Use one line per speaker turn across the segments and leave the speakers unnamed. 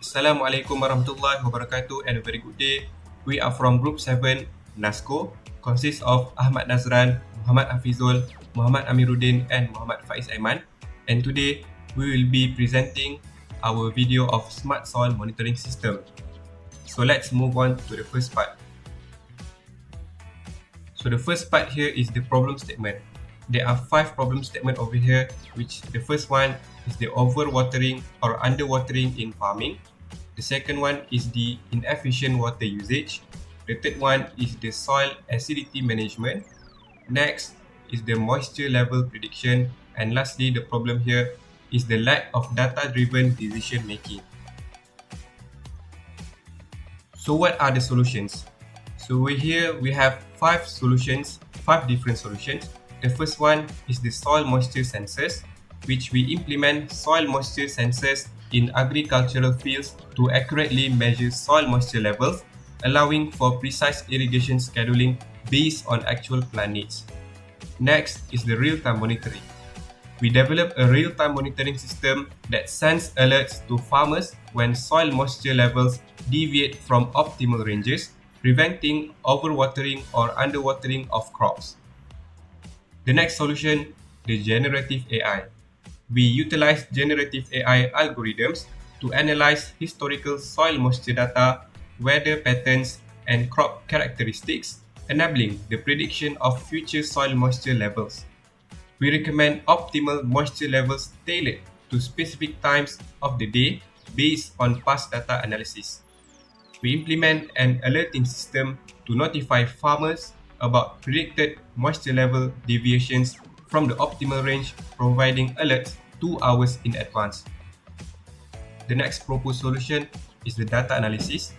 Assalamualaikum warahmatullahi wabarakatuh and a very good day. We are from Group 7, NasCo, consists of Ahmad Nazran, Muhammad Hafizul, Muhammad Amiruddin and Muhammad Faiz Aiman. And today, we will be presenting our video of Smart Soil Monitoring System. So let's move on to the first part. So the first part here is the problem statement. There are 5 problem statements over here, which the first one is the overwatering or underwatering in farming. The second one is the inefficient water usage. The third one is the soil acidity management. Next is the moisture level prediction. And lastly, the problem here is the lack of data-driven decision making. So what are the solutions? So here we have 5 different solutions. The first one is the soil moisture sensors, which we implement soil moisture sensors in agricultural fields to accurately measure soil moisture levels, allowing for precise irrigation scheduling based on actual plant needs. Next is the real-time monitoring. We develop a real-time monitoring system that sends alerts to farmers when soil moisture levels deviate from optimal ranges, preventing overwatering or underwatering of crops. The next solution, the generative AI. We utilize generative AI algorithms to analyze historical soil moisture data, weather patterns, and crop characteristics, enabling the prediction of future soil moisture levels. We recommend optimal moisture levels tailored to specific times of the day based on past data analysis. We implement an alerting system to notify farmers about predicted moisture level deviations from the optimal range, providing alerts 2 hours in advance. The next proposed solution is the data analysis,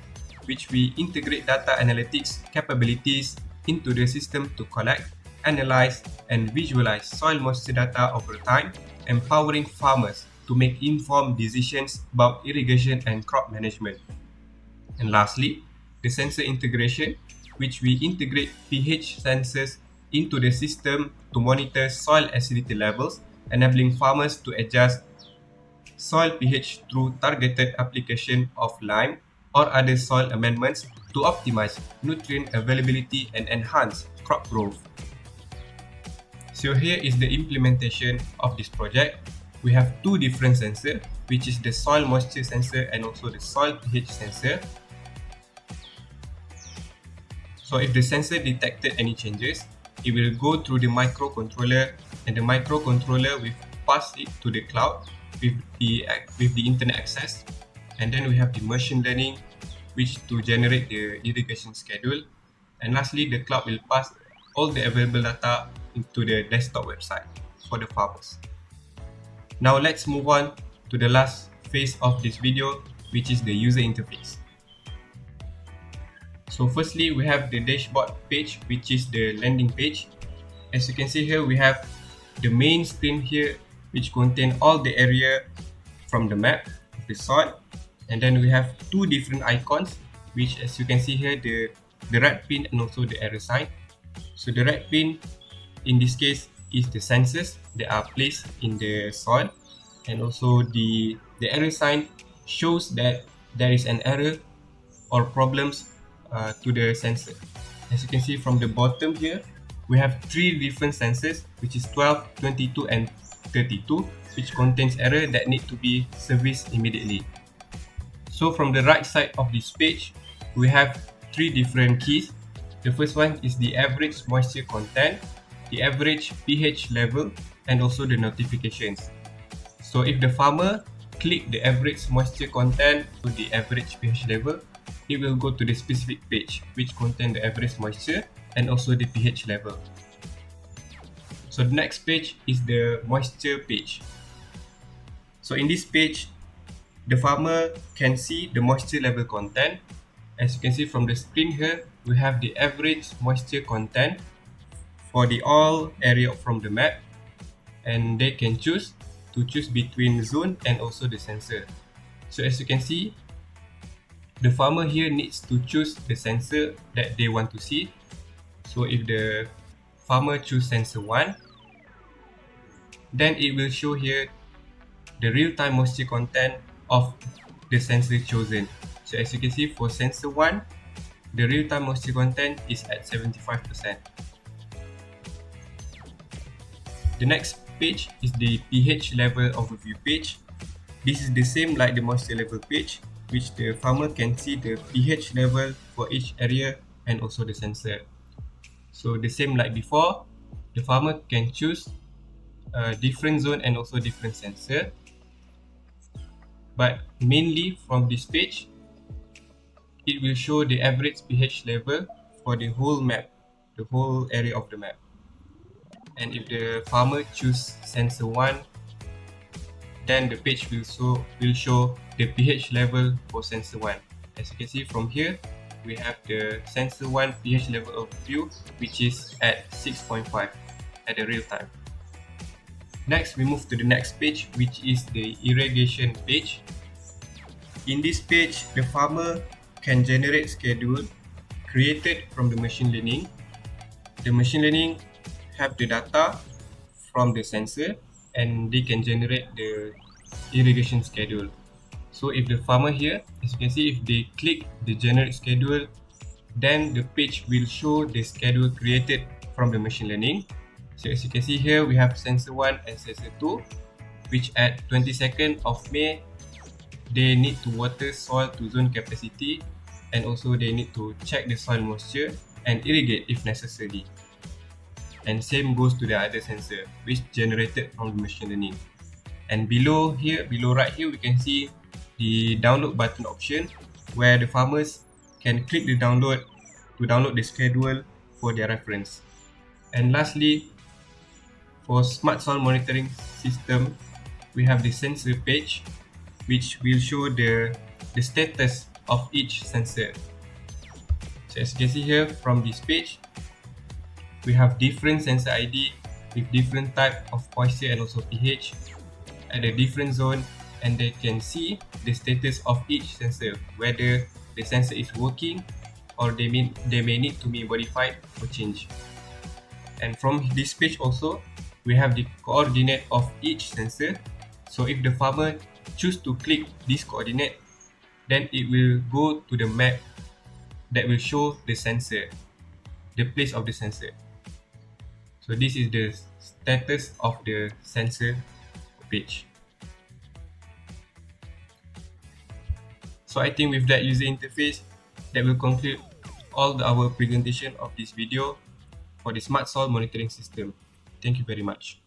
which we integrate data analytics capabilities into the system to collect, analyze, and visualize soil moisture data over time, empowering farmers to make informed decisions about irrigation and crop management. And lastly, the sensor integration, which we integrate pH sensors into the system to monitor soil acidity levels, enabling farmers to adjust soil pH through targeted application of lime or other soil amendments to optimize nutrient availability and enhance crop growth. So here is the implementation of this project. We have 2 different sensors, which is the soil moisture sensor and also the soil pH sensor. So if the sensor detected any changes, it will go through the microcontroller, and the microcontroller will pass it to the cloud with the internet access. And then we have the machine learning, which to generate the irrigation schedule. And lastly, the cloud will pass all the available data into the desktop website for the farmers. Now let's move on to the last phase of this video, which is the user interface. So firstly, we have the dashboard page, which is the landing page. As you can see here, we have the main screen here, which contains all the area from the map of the soil. And then we have 2 different icons, which as you can see here, the red pin and also the arrow sign. So the red pin in this case is the sensors that are placed in the soil, and also the arrow sign shows that there is an error or problems to the sensor. As you can see from the bottom here, we have 3 different sensors, which is 12, 22 and 32, which contains error that need to be serviced immediately. So from the right side of this page, we have 3 different keys. The first one is the average moisture content, the average pH level, and also the notifications. So if the farmer click the average moisture content to the average pH level, it will go to the specific page which contain the average moisture and also the pH level. So the next page is the moisture page. So in this page, the farmer can see the moisture level content. As you can see from the screen here, we have the average moisture content for the all area from the map, and they can choose between zone and also the sensor. So as you can see, the farmer here needs to choose the sensor that they want to see. So if the farmer choose sensor 1, then it will show here the real-time moisture content of the sensor chosen. So as you can see, for sensor 1, the real-time moisture content is at 75%. The next page is the pH level overview page. This is the same like the moisture level page, which the farmer can see the pH level for each area and also the sensor. So the same like before, the farmer can choose a different zone and also different sensor. But mainly from this page, it will show the average pH level for the whole map, the whole area of the map. And if the farmer choose sensor 1, then the page will show the pH level for sensor 1. As you can see from here, we have the sensor 1 pH level overview, which is at 6.5 at the real time. Next, we move to the next page, which is the irrigation page. In this page, the farmer can generate schedule created from the machine learning. The machine learning have the data from the sensor and they can generate the irrigation schedule. So if the farmer here, as you can see, if they click the generate schedule, then the page will show the schedule created from the machine learning. So as you can see here, we have sensor 1 and sensor 2, which at 22nd of May, they need to water soil to zone capacity, and also they need to check the soil moisture and irrigate if necessary. And same goes to the other sensor, which generated from the machine learning. And below right here, we can see the download button option, where the farmers can click the download to download the schedule for their reference. And lastly, for smart soil monitoring system, we have the sensor page, which will show the status of each sensor. So as you can see here from this page, we have different sensor ID with different type of moisture and also pH at a different zone, and they can see the status of each sensor, whether the sensor is working or they may need to be modified or changed. And from this page also, we have the coordinate of each sensor. So if the farmer choose to click this coordinate, then it will go to the map that will show the sensor, the place of the sensor. So this is the status of the sensor page. So I think with that user interface, that will conclude all our presentation of this video for the smart soil monitoring system. Thank you very much.